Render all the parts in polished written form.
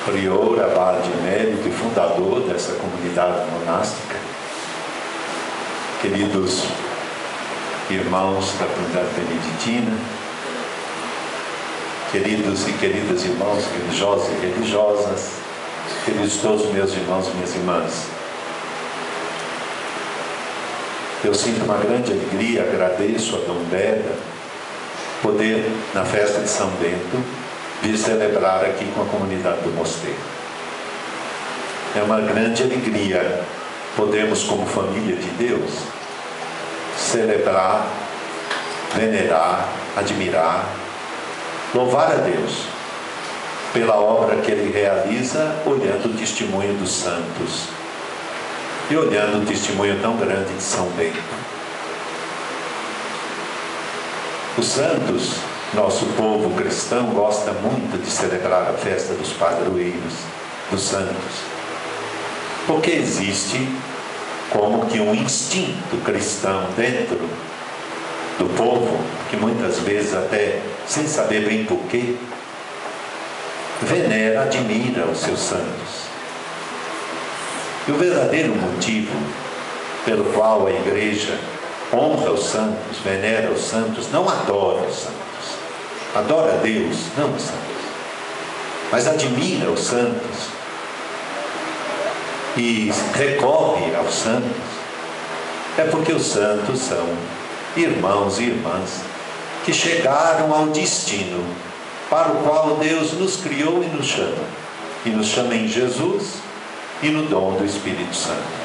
prior, abade emérito e fundador dessa comunidade monástica, queridos irmãos da comunidade beneditina, queridos e queridas irmãos religiosos e religiosas, queridos todos meus irmãos e minhas irmãs, eu sinto uma grande alegria, agradeço a Dom Beda poder, na festa de São Bento, vir celebrar aqui com a comunidade do mosteiro. É uma grande alegria podermos, como família de Deus, celebrar, venerar, admirar, louvar a Deus pela obra que Ele realiza, olhando o testemunho dos santos e olhando o testemunho tão grande de São Bento. Os santos, nosso povo cristão gosta muito de celebrar a festa dos padroeiros, dos santos, porque existe como que um instinto cristão dentro do povo, que muitas vezes até sem saber bem porquê, venera, admira os seus santos. E o verdadeiro motivo pelo qual a igreja honra os santos, venera os santos, não adora os santos, adora a Deus, não os santos, mas admira os santos e recorre aos santos, é porque os santos são irmãos e irmãs que chegaram ao destino para o qual Deus nos criou e nos chama em Jesus e no dom do Espírito Santo.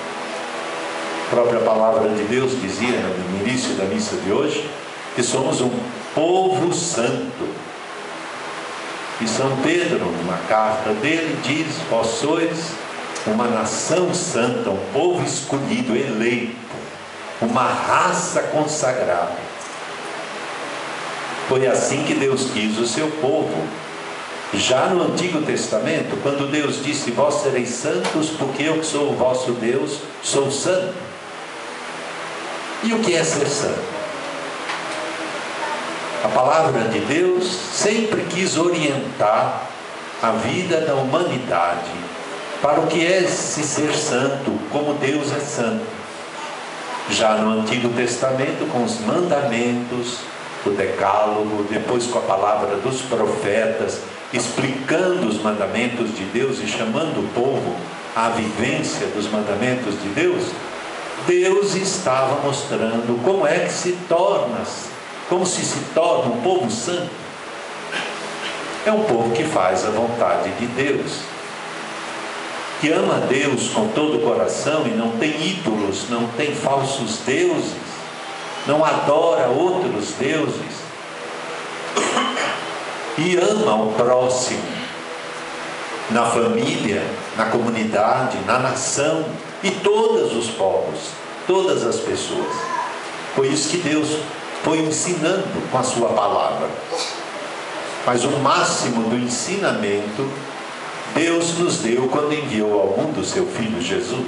A própria palavra de Deus dizia no início da missa de hoje que somos um povo santo. E São Pedro, numa carta dele, diz: vós sois uma nação santa, um povo escolhido, eleito, uma raça consagrada. Foi assim que Deus quis o seu povo. Já no Antigo Testamento, quando Deus disse: vós sereis santos, porque eu que sou o vosso Deus, sou santo. E o que é ser santo? A palavra de Deus sempre quis orientar a vida da humanidade para o que é se ser santo, como Deus é santo. Já no Antigo Testamento, com os mandamentos, o decálogo, depois com a palavra dos profetas, explicando os mandamentos de Deus e chamando o povo à vivência dos mandamentos de Deus, Deus estava mostrando como é que como se torna um povo santo. É um povo que faz a vontade de Deus, que ama a Deus com todo o coração e não tem ídolos, não tem falsos deuses, não adora outros deuses, e ama o próximo, na família, na comunidade, na nação, e todos os povos, todas as pessoas. Foi isso que Deus foi ensinando com a sua palavra. Mas o máximo do ensinamento Deus nos deu quando enviou ao mundo o seu Filho Jesus.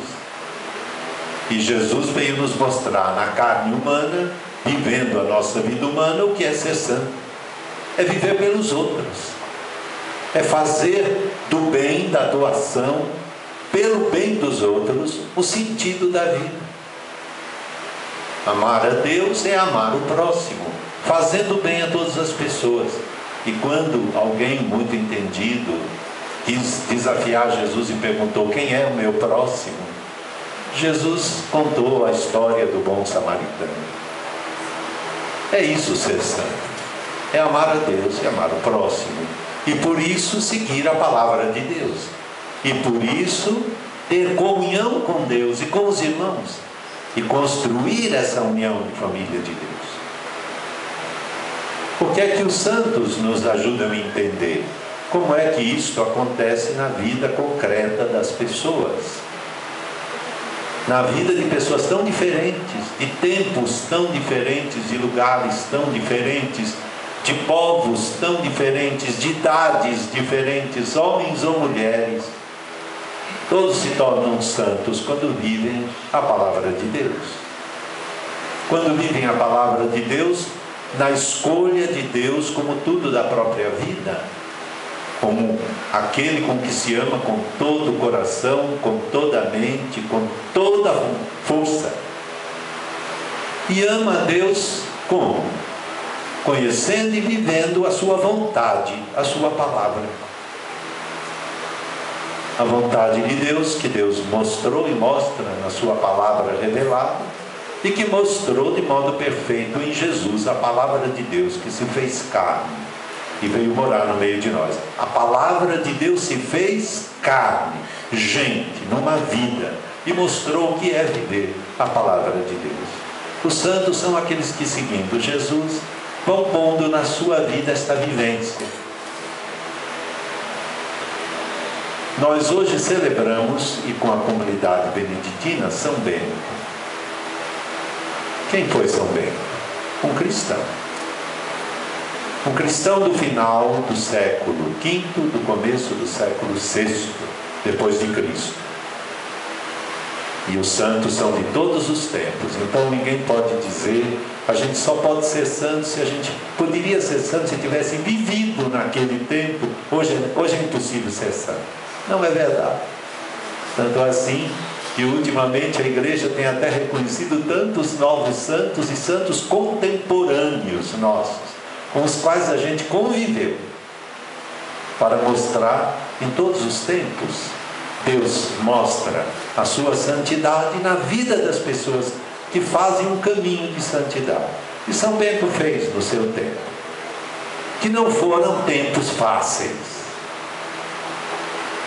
E Jesus veio nos mostrar na carne humana, vivendo a nossa vida humana, o que é ser santo. É viver pelos outros, é fazer do bem, da doação, pelo bem dos outros, o sentido da vida. Amar a Deus é amar o próximo, fazendo bem a todas as pessoas. E quando alguém muito entendido quis desafiar Jesus e perguntou: quem é o meu próximo? Jesus contou a história do bom samaritano. É isso ser santo, é amar a Deus e amar o próximo, e por isso seguir a palavra de Deus, e por isso ter comunhão com Deus e com os irmãos, e construir essa união de família de Deus. O que é que os santos nos ajudam a entender? Como é que isto acontece na vida concreta das pessoas? Na vida de pessoas tão diferentes, de tempos tão diferentes, de lugares tão diferentes, de povos tão diferentes, de idades diferentes, homens ou mulheres. Todos se tornam santos quando vivem a palavra de Deus. Quando vivem a palavra de Deus, na escolha de Deus como tudo da própria vida. como aquele com que se ama com todo o coração, com toda a mente, com toda a força. E ama a Deus como? Conhecendo e vivendo a sua vontade, a sua palavra. A vontade de Deus, que Deus mostrou e mostra na sua palavra revelada, e que mostrou de modo perfeito em Jesus, a palavra de Deus que se fez carne e veio morar no meio de nós. A palavra de Deus se fez carne, gente, numa vida, e mostrou o que é viver a palavra de Deus. Os santos são aqueles que, seguindo Jesus, vão pondo na sua vida esta vivência. Nós hoje celebramos, e com a comunidade beneditina, São Bento. Quem foi São Bento? Um cristão. Um cristão do final do século V, do começo do século VI, depois de Cristo. E os santos são de todos os tempos. Então ninguém pode dizer, a gente só pode ser santo se a gente poderia ser santo se tivesse vivido naquele tempo. Hoje é impossível ser santo. Não é verdade. Tanto assim que ultimamente a igreja tem até reconhecido tantos novos santos e santos contemporâneos nossos, com os quais a gente conviveu, para mostrar em todos os tempos, Deus mostra a sua santidade na vida das pessoas que fazem um caminho de santidade. E São Bento fez no seu tempo, que não foram tempos fáceis.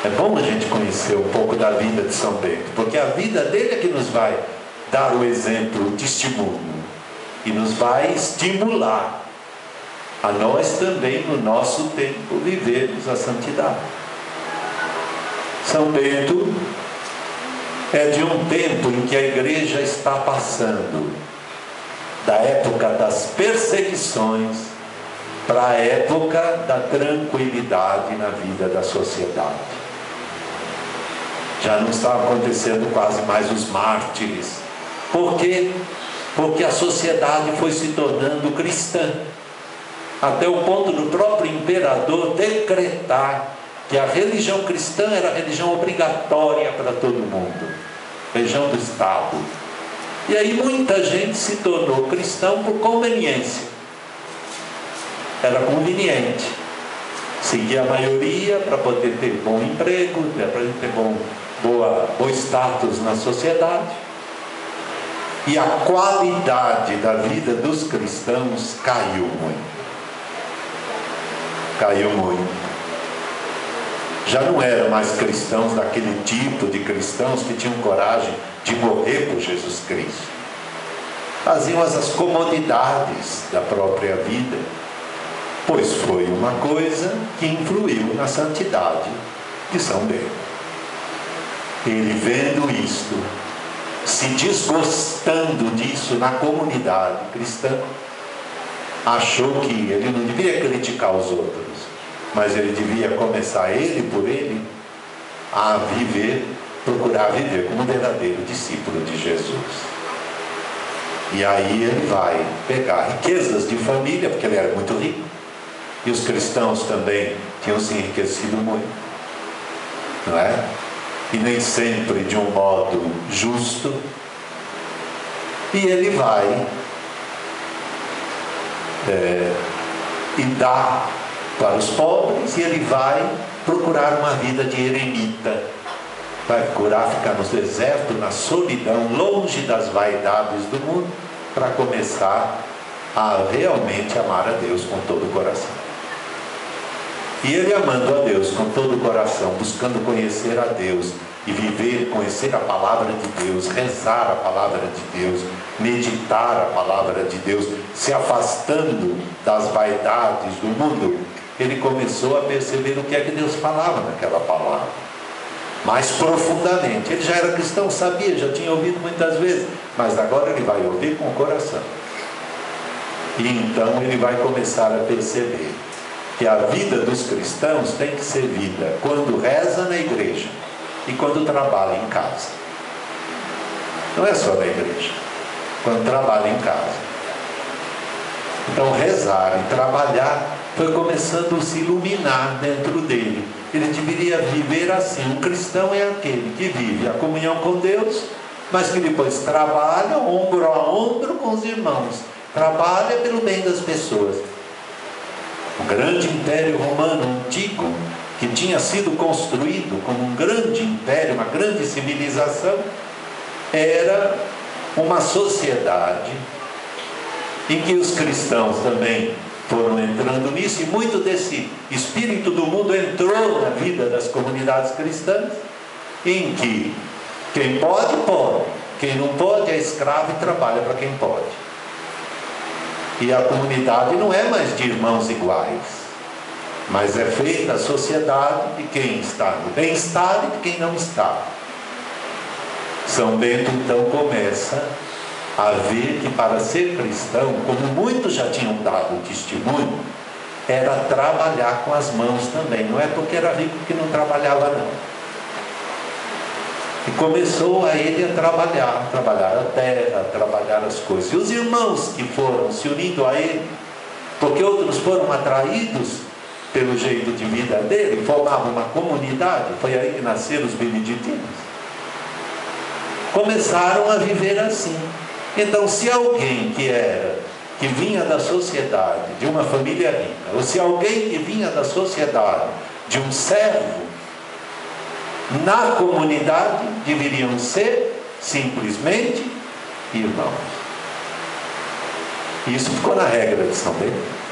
É bom a gente conhecer um pouco da vida de São Bento, porque a vida dele é que nos vai dar o exemplo, o testemunho, e nos vai estimular a nós também, no nosso tempo, vivermos a santidade. São Bento é de um tempo em que a igreja está passando da época das perseguições para a época da tranquilidade na vida da sociedade. Já não está acontecendo quase mais os mártires. Por quê? Porque a sociedade foi se tornando cristã, até o ponto do próprio imperador decretar que a religião cristã era a religião obrigatória para todo mundo, religião do Estado. E aí muita gente se tornou cristão por conveniência. Era conveniente seguir a maioria para poder ter bom emprego, para ter bom status na sociedade. E a qualidade da vida dos cristãos caiu muito. Caiu muito. Já não eram mais cristãos daquele tipo de cristãos que tinham coragem de morrer por Jesus Cristo. Faziam as comodidades da própria vida, pois foi uma coisa que influiu na santidade de São Bento. Ele, vendo isto, se desgostando disso na comunidade cristã, achou que ele não devia criticar os outros, mas ele devia começar, ele por ele, a viver, procurar viver como um verdadeiro discípulo de Jesus. E aí ele vai pegar riquezas de família, porque ele era muito rico, e os cristãos também tinham se enriquecido muito, não é? E nem sempre de um modo justo. E ele vai e dá para os pobres, e ele vai procurar uma vida de eremita, vai procurar ficar no deserto, na solidão, longe das vaidades do mundo, para começar a realmente amar a Deus com todo o coração. E ele, amando a Deus com todo o coração, buscando conhecer a Deus e viver, conhecer a palavra de Deus, rezar a palavra de Deus, meditar a palavra de Deus, se afastando das vaidades do mundo, ele começou a perceber o que é que Deus falava naquela palavra, mais profundamente. Ele já era cristão, sabia, já tinha ouvido muitas vezes, mas agora ele vai ouvir com o coração. E então ele vai começar a perceber que a vida dos cristãos tem que ser vida quando reza na igreja e quando trabalha em casa. Não é só na igreja, quando trabalha em casa. Então rezar e trabalhar foi começando a se iluminar dentro dele. Ele deveria viver assim. Um cristão é aquele que vive a comunhão com Deus, mas que depois trabalha ombro a ombro com os irmãos, trabalha pelo bem das pessoas. O grande império romano antigo, que tinha sido construído como um grande império, uma grande civilização, era uma sociedade em que os cristãos também foram entrando nisso, e muito desse espírito do mundo entrou na vida das comunidades cristãs, em que quem pode, pode, quem não pode é escravo e trabalha para quem pode. E a comunidade não é mais de irmãos iguais, mas é feita a sociedade de quem está no bem-estar e de quem não está. São Bento então começa a ver que para ser cristão, como muitos já tinham dado testemunho, era trabalhar com as mãos também. Não é porque era rico que não trabalhava, não. E começou a ele a trabalhar a terra, a trabalhar as coisas. E os irmãos que foram se unindo a ele, porque outros foram atraídos pelo jeito de vida dele, formavam uma comunidade, foi aí que nasceram os beneditinos, começaram a viver assim. Então, se alguém que vinha da sociedade, de uma família rica, ou se alguém que vinha da sociedade, de um servo, na comunidade deveriam ser simplesmente irmãos. Isso ficou na regra de São Bento.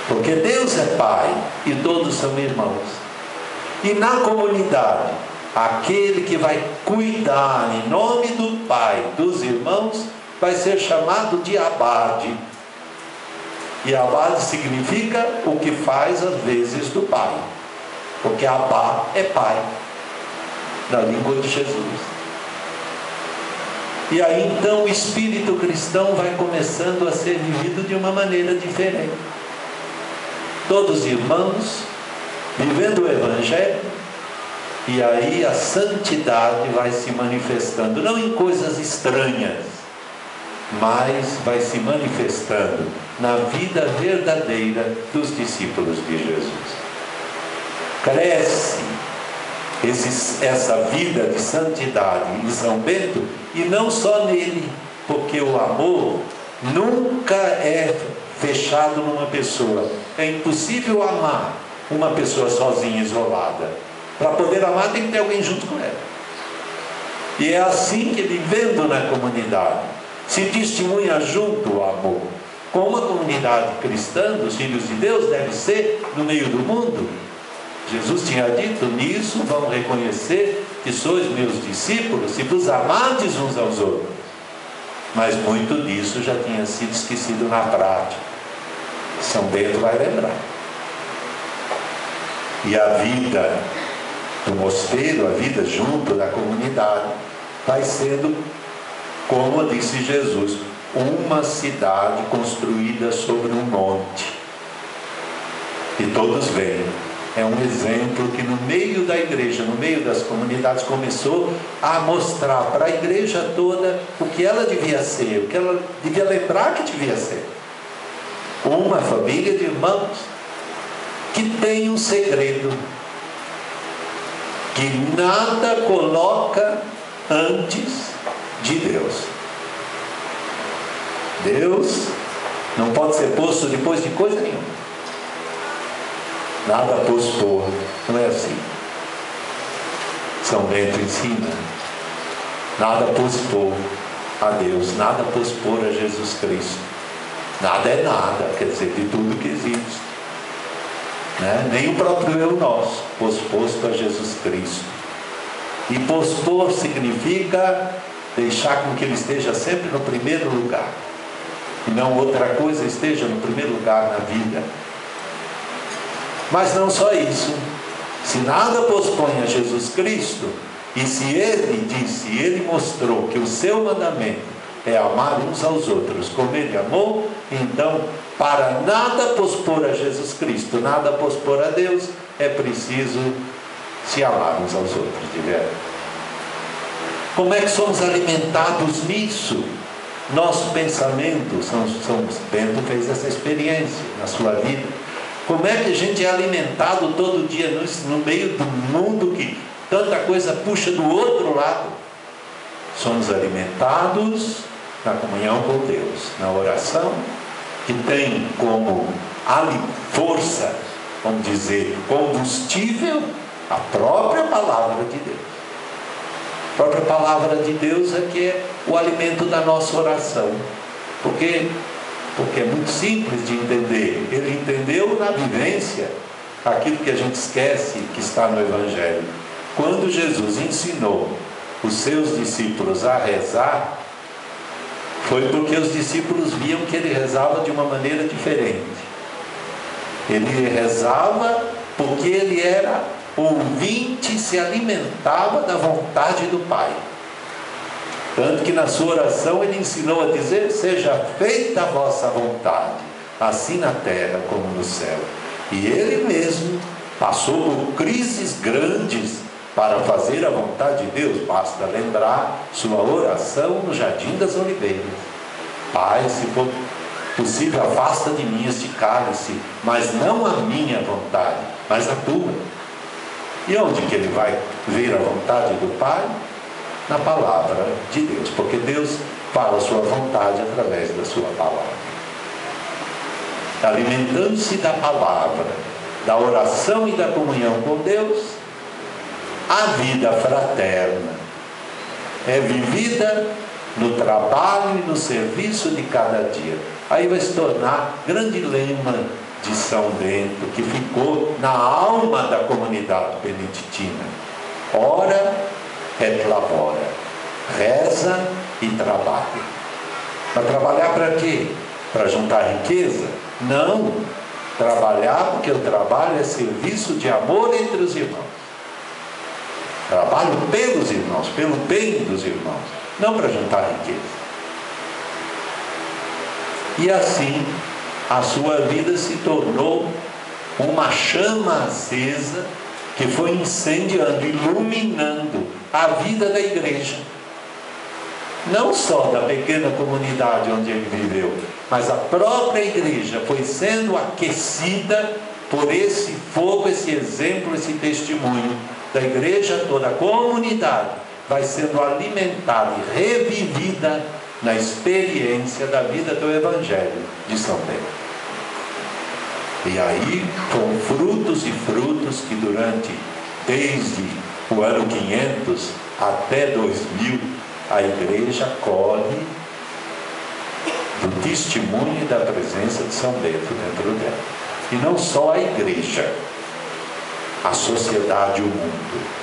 Porque Deus é Pai e todos são irmãos. E na comunidade, aquele que vai cuidar em nome do Pai dos irmãos vai ser chamado de abade. E abade significa o que faz às vezes do Pai, porque Abá é Pai na língua de Jesus. E aí então o espírito cristão vai começando a ser vivido de uma maneira diferente. Todos irmãos vivendo o Evangelho. E aí a santidade vai se manifestando, não em coisas estranhas, mas vai se manifestando na vida verdadeira dos discípulos de Jesus. Cresce essa vida de santidade em São Bento, e não só nele, porque o amor nunca é fechado numa pessoa. É impossível amar uma pessoa sozinha, isolada. Para poder amar tem que ter alguém junto com ela. E é assim que, vivendo na comunidade, se testemunha junto o amor. Como a comunidade cristã dos filhos de Deus deve ser no meio do mundo. Jesus tinha dito: nisso vão reconhecer que sois meus discípulos, se vos amardes uns aos outros. Mas muito disso já tinha sido esquecido na prática. São Bento vai lembrar. E a vida do mosteiro, a vida junto da comunidade, vai sendo, como disse Jesus, uma cidade construída sobre um monte. E todos veem. É um exemplo que no meio da igreja, no meio das comunidades, começou a mostrar para a igreja toda o que ela devia ser, o que ela devia lembrar que devia ser. Uma família de irmãos que tem um segredo, que nada coloca antes de Deus. Deus não pode ser posto depois de coisa nenhuma. Nada postor, não é assim. São Bento ensina: nada pospor a Deus, nada pospor a Jesus Cristo. Nada é nada, quer dizer, de tudo que existe, né? Nem o próprio eu nosso, posposto a Jesus Cristo. E pospor significa deixar com que ele esteja sempre no primeiro lugar, e não outra coisa esteja no primeiro lugar na vida. Mas não só isso. Se nada pospõe a Jesus Cristo, e se ele disse, ele mostrou que o seu mandamento é amar uns aos outros como ele amou, então, para nada pospor a Jesus Cristo, nada pospor a Deus, é preciso se amar uns aos outros de verdade. Como é que somos alimentados nisso? nosso pensamento. São Bento fez essa experiência na sua vida. Como é que a gente é alimentado todo dia no meio do mundo que tanta coisa puxa do outro lado? Somos alimentados na comunhão com Deus, na oração, que tem como força, vamos dizer, combustível, a própria palavra de Deus. A própria palavra de Deus é que é o alimento da nossa oração. Porque é muito simples de entender. Ele entendeu na vivência aquilo que a gente esquece que está no Evangelho. Quando Jesus ensinou os seus discípulos a rezar, foi porque os discípulos viam que ele rezava de uma maneira diferente. Ele rezava porque ele era ouvinte, se alimentava da vontade do Pai. Tanto que na sua oração ele ensinou a dizer: seja feita a vossa vontade, assim na terra como no céu. E ele mesmo passou por crises grandes para fazer a vontade de Deus. Basta lembrar sua oração no Jardim das Oliveiras: Pai, se for possível, afasta de mim este cálice, mas não a minha vontade, mas a tua. E onde que ele vai ver a vontade do Pai? Na palavra de Deus, porque Deus fala a sua vontade através da sua palavra. Alimentando-se da palavra, da oração e da comunhão com Deus, a vida fraterna é vivida no trabalho e no serviço de cada dia. Aí vai se tornar grande lema de São Bento, que ficou na alma da comunidade beneditina: ora et labora, reza e trabalha. Para trabalhar para quê? Para juntar riqueza? Não. Trabalhar porque o trabalho é serviço de amor entre os irmãos. Trabalho pelos irmãos, pelo bem dos irmãos, não para juntar riqueza. E assim a sua vida se tornou uma chama acesa que foi incendiando, iluminando a vida da igreja. Não só da pequena comunidade onde ele viveu, mas a própria igreja foi sendo aquecida por esse fogo, esse exemplo, esse testemunho da igreja toda. A comunidade vai sendo alimentada e revivida na experiência da vida do Evangelho de São Bento. E aí, com frutos e frutos que desde o ano 500 até 2000, a igreja colhe do testemunho e da presença de São Bento dentro dela. E não só a igreja, a sociedade e o mundo.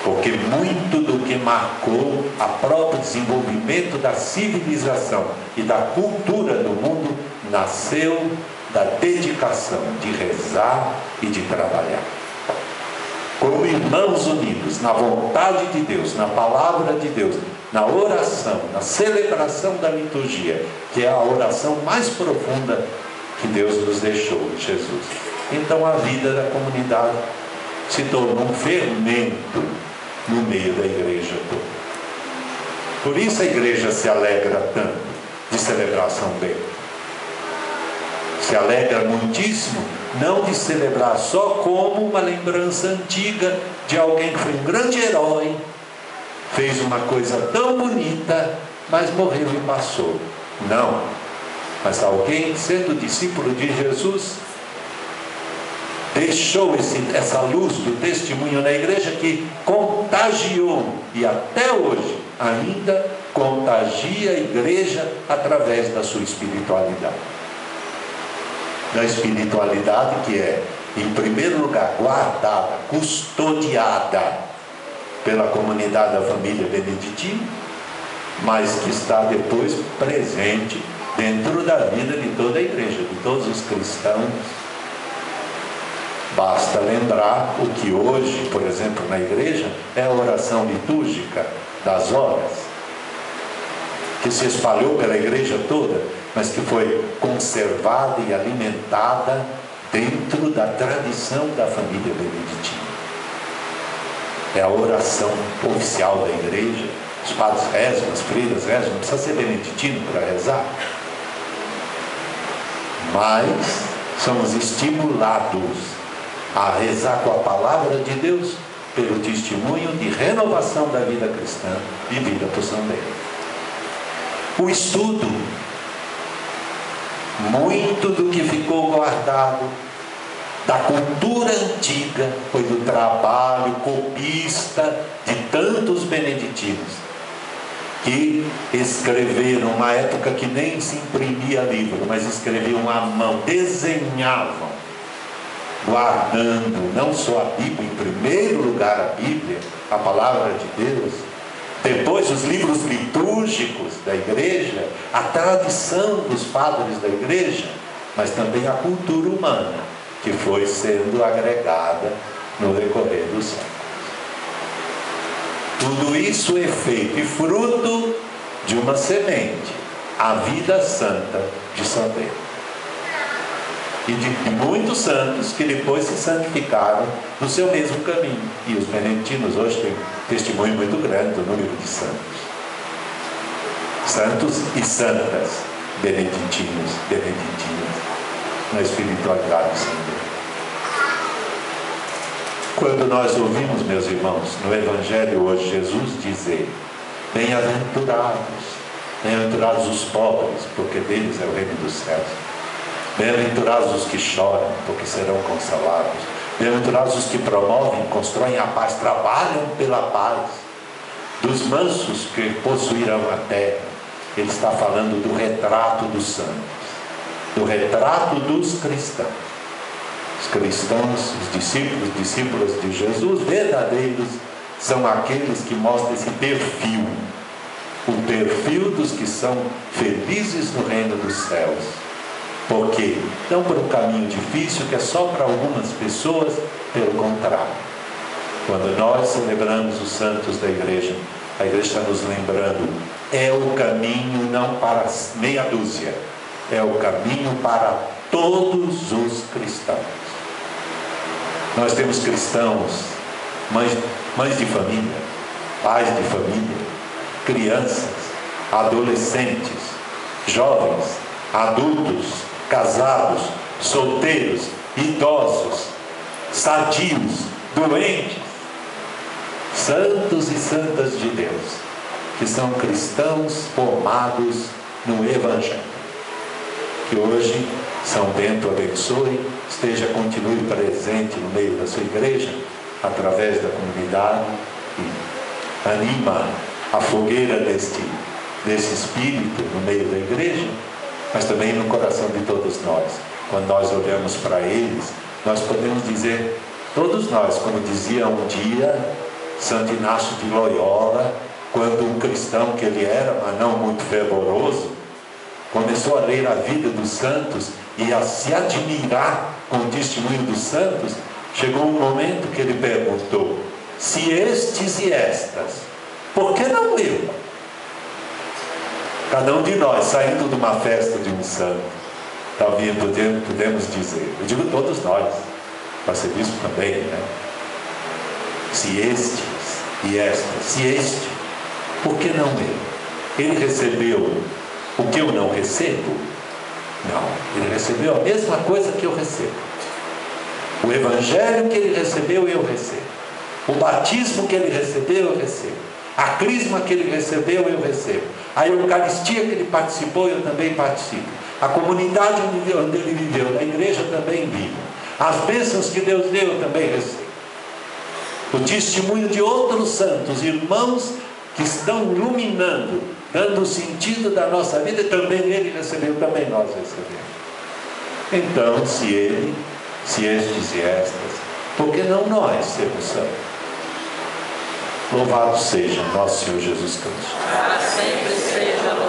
Porque muito do que marcou o próprio desenvolvimento da civilização e da cultura do mundo nasceu da dedicação de rezar e de trabalhar. Como irmãos unidos na vontade de Deus, na palavra de Deus, na oração, na celebração da liturgia, que é a oração mais profunda que Deus nos deixou em Jesus. Então a vida da comunidade se tornou um fermento no meio da igreja toda. Por isso a igreja se alegra tanto de celebrar São Bento. Se alegra muitíssimo, não de celebrar só como uma lembrança antiga de alguém que foi um grande herói, fez uma coisa tão bonita, mas morreu e passou. Não. Mas alguém, sendo discípulo de Jesus, deixou essa luz do testemunho na igreja que contagiou, e até hoje ainda contagia a igreja através da sua espiritualidade. Da espiritualidade que é, em primeiro lugar, guardada, custodiada pela comunidade da família beneditina, mas que está depois presente dentro da vida de toda a igreja, de todos os cristãos. Basta lembrar o que hoje, por exemplo, na igreja, é a oração litúrgica das horas, que se espalhou pela igreja toda, mas que foi conservada e alimentada dentro da tradição da família beneditina. É a oração oficial da igreja, Os padres rezam, as freiras rezam, não precisa ser beneditino para rezar. Mas somos estimulados a rezar com a palavra de Deus pelo testemunho de renovação da vida cristã vivida por São Bento. O estudo, muito do que ficou guardado da cultura antiga foi do trabalho copista de tantos beneditinos que escreveram, numa época que nem se imprimia livro, mas escreviam à mão, desenhavam, guardando não só a Bíblia, em primeiro lugar a Bíblia, a palavra de Deus, depois os livros litúrgicos da igreja, a tradição dos padres da igreja, mas também a cultura humana, que foi sendo agregada no decorrer dos séculos. Tudo isso é feito e fruto de uma semente, a vida santa de São Bento. E de muitos santos que depois se santificaram no seu mesmo caminho. E os beneditinos hoje têm um testemunho muito grande do número de santos. Santos e santas beneditinas na espiritualidade de São Bento. Quando nós ouvimos, meus irmãos, no Evangelho hoje, Jesus dizer: bem-aventurados, bem-aventurados os pobres, porque deles é o reino dos céus. Bem-aventurados os que choram, porque serão consolados. Bem-aventurados os que promovem, constroem a paz, trabalham pela paz. Dos mansos que possuirão a terra. Ele está falando do retrato dos santos, do retrato dos cristãos. Os cristãos, os discípulos de Jesus, verdadeiros, são aqueles que mostram esse perfil. O perfil dos que são felizes no reino dos céus. Porque não por um caminho difícil que é só para algumas pessoas, pelo contrário. Quando nós celebramos os santos da igreja, a igreja está nos lembrando, é o caminho não para meia dúzia, é o caminho para todos os cristãos. Nós temos cristãos, mães de família, pais de família, crianças, adolescentes, jovens, adultos, casados, solteiros, idosos, sadios, doentes, santos e santas de Deus, que são cristãos formados no Evangelho. Que hoje São Bento abençoe, continue presente no meio da sua igreja, através da comunidade, e anima a fogueira desse espírito no meio da igreja, mas também no coração de todos nós. Quando nós olhamos para eles, nós podemos dizer, todos nós, como dizia um dia Santo Inácio de Loyola, quando um cristão que ele era, mas não muito fervoroso, começou a ler a vida dos santos e a se admirar com o testemunho dos santos, chegou um momento que ele perguntou: se estes e estas, por que não eu? Cada um de nós, saindo de uma festa de um santo, talvez podemos dizer, eu digo todos nós, para ser visto também, né? Se estes e estas, se este, por que não eu? Ele recebeu o que eu não recebo? Não, ele recebeu a mesma coisa que eu recebo. O evangelho que ele recebeu, eu recebo. O batismo que ele recebeu, eu recebo. A crisma que ele recebeu, eu recebo. A eucaristia que ele participou, eu também participo. A comunidade onde ele viveu, na igreja também vivo. As bênçãos que Deus deu, eu também recebo. O testemunho de outros santos, irmãos que estão iluminando, dando o sentido da nossa vida, também ele recebeu, também nós recebemos. Então, se ele, se estes e estas, por que não nós sermos santos? Louvado seja nosso Senhor Jesus Cristo. Para sempre seja louvado.